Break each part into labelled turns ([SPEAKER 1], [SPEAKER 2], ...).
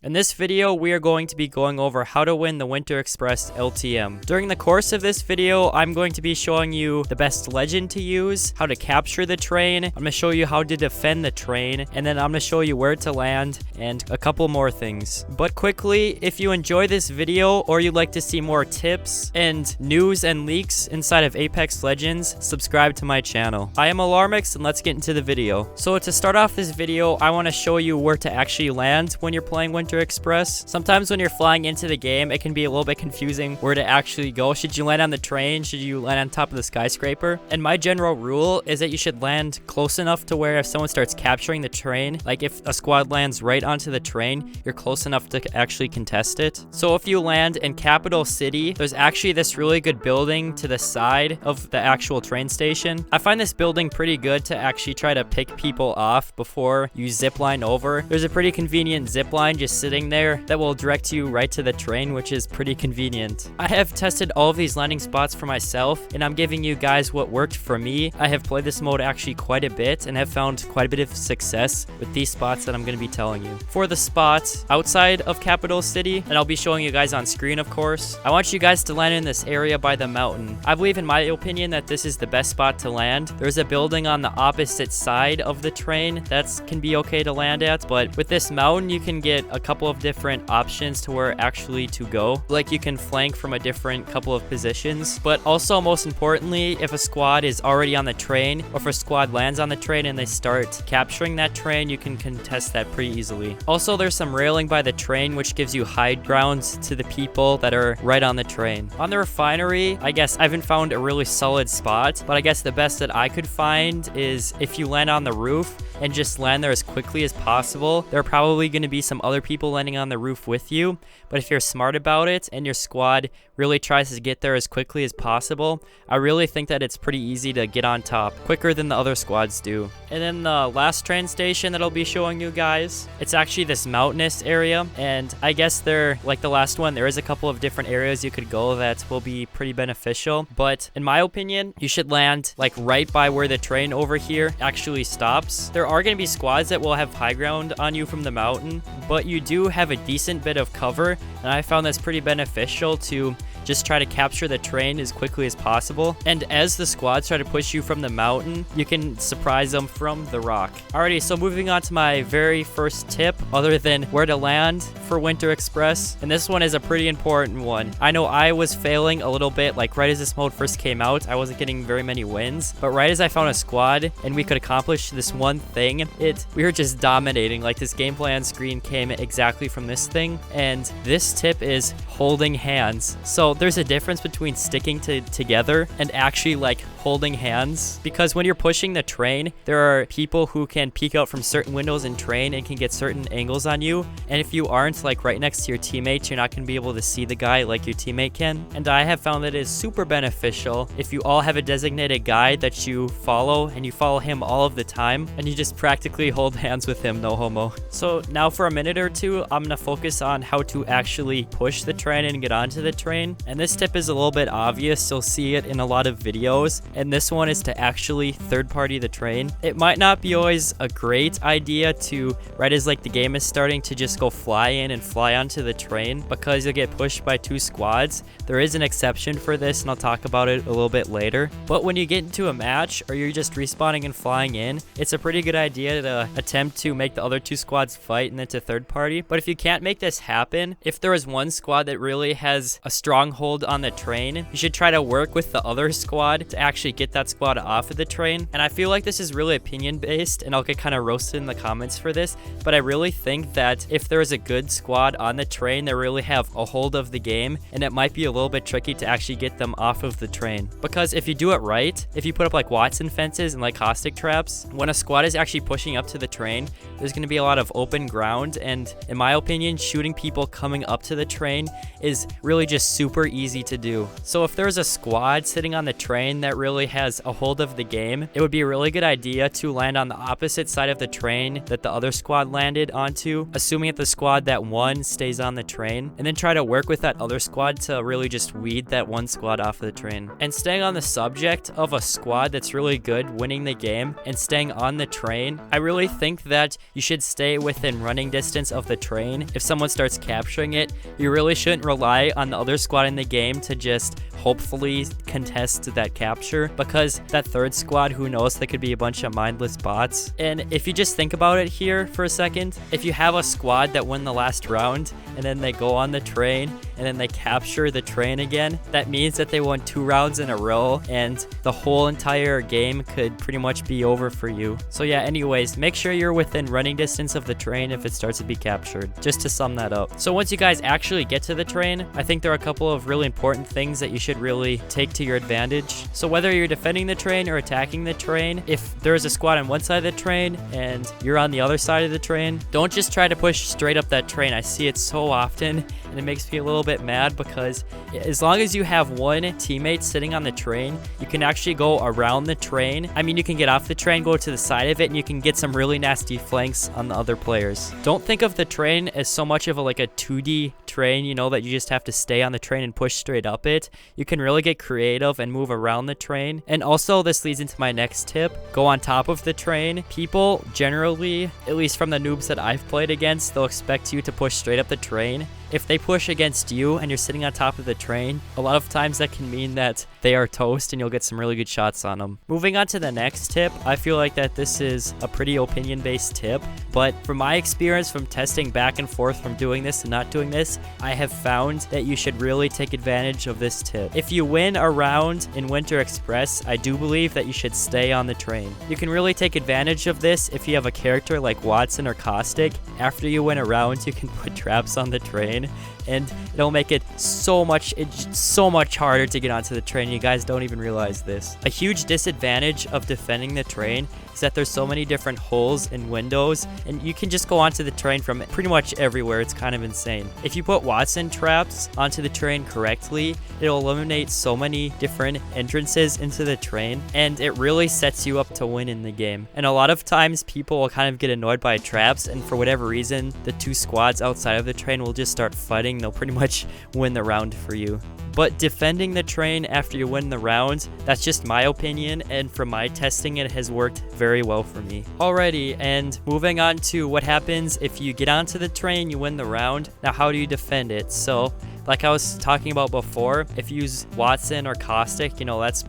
[SPEAKER 1] In this video, we are going to be going over how to win the Winter Express LTM. During the course of this video, I'm going to be showing you the best legend to use, how to capture the train, I'm going to show you how to defend the train, and then I'm going to show you where to land, and a couple more things. But quickly, if you enjoy this video, or you'd like to see more tips and news and leaks inside of Apex Legends, subscribe to my channel. I am Alarmix, and let's get into the video. So to start off this video, I want to show you where to actually land when you're playing Winter Express. Sometimes when you're flying into the game, it can be a little bit confusing where to actually go. Should you land on the train? Should you land on top of the skyscraper? And my general rule is that you should land close enough to where if someone starts capturing the train, like if a squad lands right onto the train, you're close enough to actually contest it. So if you land in Capital City, there's actually this really good building to the side of the actual train station. I find this building pretty good to actually try to pick people off before you zip line over. There's a pretty convenient zip line just sitting there that will direct you right to the train, which is pretty convenient. I have tested all of these landing spots for myself, and I'm giving you guys what worked for me. I have played this mode actually quite a bit and have found quite a bit of success with these spots that I'm going to be telling you. For the spots outside of Capital City, and I'll be showing you guys on screen, of course, I want you guys to land in this area by the mountain. I believe, in my opinion, that this is the best spot to land. There's a building on the opposite side of the train that can be okay to land at, but with this mountain, you can get a couple of different options to where actually to go. Like, you can flank from a different couple of positions, but also most importantly, if a squad is already on the train, or if a squad lands on the train and they start capturing that train, you can contest that pretty easily. Also, there's some railing by the train which gives you high grounds to the people that are right on the train. On the refinery, I guess I haven't found a really solid spot, but I guess the best that I could find is if you land on the roof and just land there as quickly as possible. There are probably going to be some other people landing on the roof with you, but if you're smart about it and your squad really tries to get there as quickly as possible, I really think that it's pretty easy to get on top, quicker than the other squads do. And then the last train station that I'll be showing you guys, it's actually this mountainous area, and I guess they're like the last one, there is a couple of different areas you could go that will be pretty beneficial, but in my opinion, you should land like right by where the train over here actually stops. There are going to be squads that will have high ground on you from the mountain, but you do have a decent bit of cover, and I found that's pretty beneficial to just try to capture the train as quickly as possible. And as the squads try to push you from the mountain, you can surprise them from the rock. Alrighty, so moving on to my very first tip, other than where to land for Winter Express. And this one is a pretty important one. I know I was failing a little bit, like right as this mode first came out, I wasn't getting very many wins. But right as I found a squad and we could accomplish this one thing, we were just dominating. Like, this gameplay on screen came exactly from this thing. And this tip is holding hands. So there's a difference between sticking together and actually like holding hands, because when you're pushing the train, there are people who can peek out from certain windows in train and can get certain angles on you, and if you aren't like right next to your teammates, you're not going to be able to see the guy like your teammate can. And I have found that it is super beneficial if you all have a designated guy that you follow, and you follow him all of the time, and you just practically hold hands with him, no homo. So now for a minute or two, I'm going to focus on how to actually push the train and get onto the train. And this tip is a little bit obvious, you'll see it in a lot of videos, and this one is to actually third party the train. It might not be always a great idea to, right as like the game is starting, to just go fly in and fly onto the train, because you'll get pushed by two squads. There is an exception for this, and I'll talk about it a little bit later. But when you get into a match, or you're just respawning and flying in, it's a pretty good idea to attempt to make the other two squads fight and then to third party. But if you can't make this happen, if there is one squad that really has a stronghold on the train, you should try to work with the other squad to actually get that squad off of the train. And I feel like this is really opinion based, and I'll get kind of roasted in the comments for this, but I really think that if there is a good squad on the train, they really have a hold of the game, and it might be a little bit tricky to actually get them off of the train. Because if you do it right, if you put up like Watson fences and like caustic traps, when a squad is actually pushing up to the train, there's going to be a lot of open ground, and in my opinion, shooting people coming up to the train is really just super easy to do. So if there's a squad sitting on the train that really really has a hold of the game, it would be a really good idea to land on the opposite side of the train that the other squad landed onto, assuming that the squad that won stays on the train, and then try to work with that other squad to really just weed that one squad off of the train. And staying on the subject of a squad that's really good winning the game and staying on the train, I really think that you should stay within running distance of the train. If someone starts capturing it, you really shouldn't rely on the other squad in the game to just hopefully contest that capture, because that third squad, who knows, they could be a bunch of mindless bots. And if you just think about it here for a second, if you have a squad that win the last round and then they go on the train and then they capture the train again, that means that they won 2 rounds in a row and the whole entire game could pretty much be over for you. So yeah, anyways, make sure you're within running distance of the train if it starts to be captured, just to sum that up. So once you guys actually get to the train, I think there are a couple of really important things that you should really take to your advantage. So whether you're defending the train or attacking the train, if there's a squad on one side of the train and you're on the other side of the train, don't just try to push straight up that train. I see it so often and it makes me a little bit mad, because as long as you have one teammate sitting on the train, you can actually go around the train. I mean, you can get off the train, go to the side of it, and you can get some really nasty flanks on the other players. Don't think of the train as so much of like a 2D train, you know, that you just have to stay on the train and push straight up it. You can really get creative and move around the train. And also, this leads into my next tip: go on top of the train. People generally, at least from the noobs that I've played against, they'll expect you to push straight up the train. If they push against you and you're sitting on top of the train, a lot of times that can mean that they are toast and you'll get some really good shots on them. Moving on to the next tip, I feel like that this is a pretty opinion-based tip, but from my experience from testing back and forth from doing this and not doing this, I have found that you should really take advantage of this tip. If you win a round in Winter Express, I do believe that you should stay on the train. You can really take advantage of this if you have a character like Watson or Caustic. After you win a round, you can put traps on the train, and it'll make it so much harder to get onto the train. You guys don't even realize this. A huge disadvantage of defending the train is that there's so many different holes and windows, and you can just go onto the train from pretty much everywhere. It's kind of insane. If you put Watson traps onto the train correctly, it'll eliminate so many different entrances into the train, and it really sets you up to win in the game. And a lot of times people will kind of get annoyed by traps, and for whatever reason, the 2 squads outside of the train will just start fighting. They'll pretty much win the round for you. But defending the train after you win the round, that's just my opinion, and from my testing, it has worked very well for me. Alrighty, and moving on to what happens if you get onto the train, you win the round. Now, how do you defend it? So, like I was talking about before, if you use Watson or Caustic, you know, that's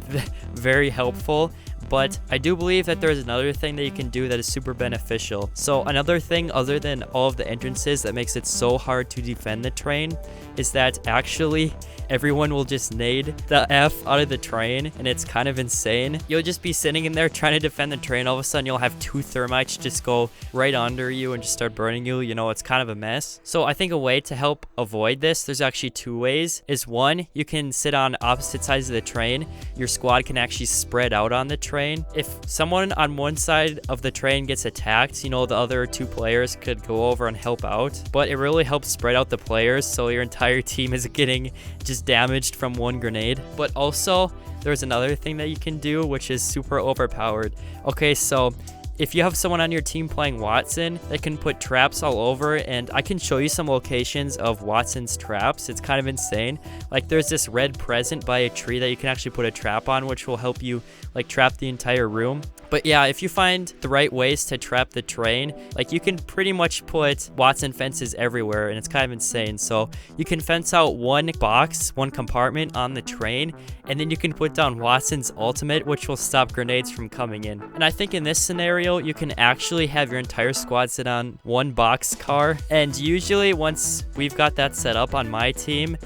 [SPEAKER 1] very helpful. But I do believe that there's another thing that you can do that is super beneficial. So another thing other than all of the entrances that makes it so hard to defend the train is that actually everyone will just nade the F out of the train, and it's kind of insane. You'll just be sitting in there trying to defend the train. All of a sudden you'll have 2 thermites just go right under you and just start burning you. You know, it's kind of a mess. So I think a way to help avoid this, there's actually 2 ways. Is one, you can sit on opposite sides of the train. Your squad can actually spread out on the train. If someone on one side of the train gets attacked, you know, the other 2 players could go over and help out. But it really helps spread out the players, so your entire team is getting just damaged from 1 grenade. But also, there's another thing that you can do, which is super overpowered. Okay, so if you have someone on your team playing Watson, they can put traps all over, and I can show you some locations of Watson's traps. It's kind of insane. Like, there's this red present by a tree that you can actually put a trap on, which will help you like trap the entire room. But yeah, if you find the right ways to trap the train, like you can pretty much put Watson fences everywhere, and it's kind of insane. So you can fence out 1 box, 1 compartment on the train, and then you can put down Watson's ultimate, which will stop grenades from coming in. And I think in this scenario, you can actually have your entire squad sit on 1 box car. And usually once we've got that set up on my team,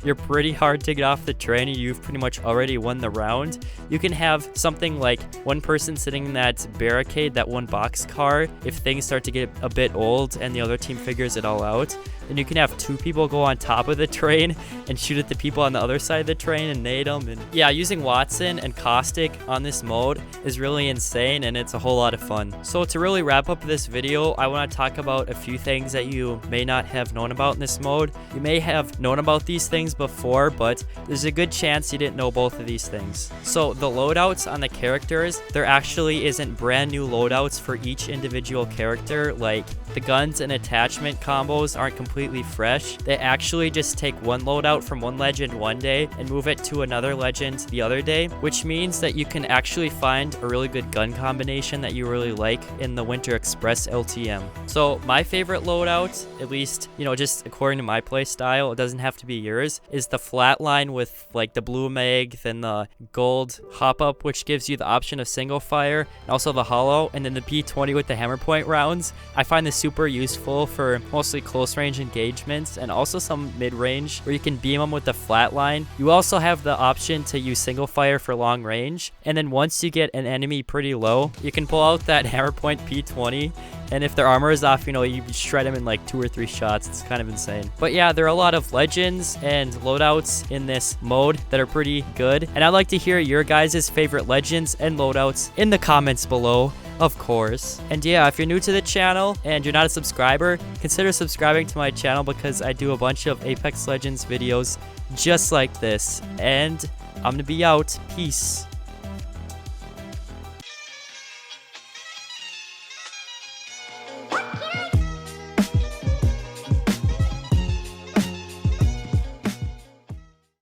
[SPEAKER 1] you're pretty hard to get off the train. You've pretty much already won the round. You can have something like 1 person sitting in that barricade, that 1 box car. If things start to get a bit old and the other team figures it all out, then you can have 2 people go on top of the train and shoot at the people on the other side of the train and nade them. And yeah, using Watson and Caustic on this mode is really insane, and it's a whole lot of fun. So to really wrap up this video, I want to talk about a few things that you may not have known about in this mode. You may have known about these things these before, but there's a good chance you didn't know both of these things. So the loadouts on the characters, there actually isn't brand new loadouts for each individual character. Like the guns and attachment combos aren't completely fresh. They actually just take one loadout from one legend one day and move it to another legend the other day, which means that you can actually find a really good gun combination that you really like in the Winter Express LTM. So my favorite loadout, at least, you know, just according to my play style, it doesn't have to be yours, is the flatline with like the blue mag, then the gold hop up, which gives you the option of single fire, and also the hollow, and then the P20 with the hammer point rounds. I find this super useful for mostly close range engagements and also some mid range where you can beam them with the flatline. You also have the option to use single fire for long range, and then once you get an enemy pretty low, you can pull out that hammer point P20, and if their armor is off, you know, you shred them in like 2 or 3 shots. It's kind of insane. But yeah, there are a lot of legends and loadouts in this mode that are pretty good, and I'd like to hear your guys' favorite legends and loadouts in the comments below, of course. And yeah, if you're new to the channel and you're not a subscriber, consider subscribing to my channel because I do a bunch of Apex Legends videos just like this. And I'm gonna be out. Peace.